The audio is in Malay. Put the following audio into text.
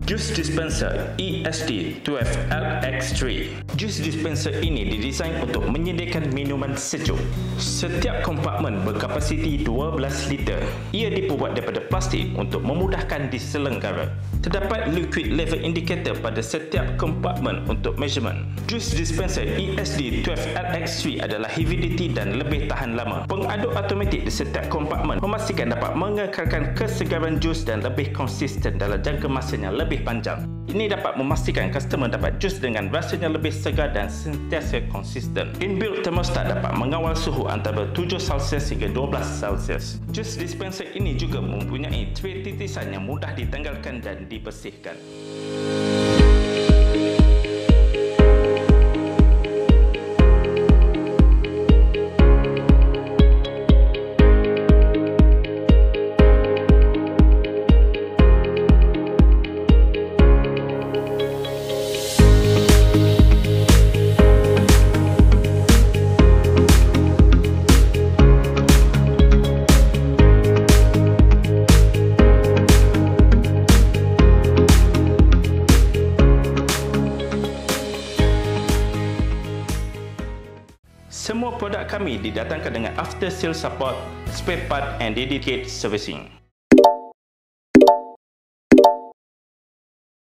Juice Dispenser ESD12LX3. Juice dispenser ini didesain untuk menyediakan minuman sejuk. Setiap kompartmen berkapasiti 12 liter. Ia dibuat daripada plastik untuk memudahkan diselenggara. Terdapat liquid level indicator pada setiap kompartmen untuk measurement. Juice dispenser ESD12LX3 adalah heavy duty dan lebih tahan lama. Pengaduk automatik di setiap kompartmen memastikan dapat mengekalkan kesegaran jus dan lebih konsisten dalam jangka masa yang lebih panjang. Ini dapat memastikan customer dapat jus dengan rasanya lebih segar dan sentiasa konsisten. Inbuilt thermostat dapat mengawal suhu antara 7 Celsius hingga 12 Celsius. Jus dispenser ini juga mempunyai tray titisan yang mudah ditanggalkan dan dibersihkan. Semua produk kami didatangkan dengan after sale support, spare part and dedicated servicing.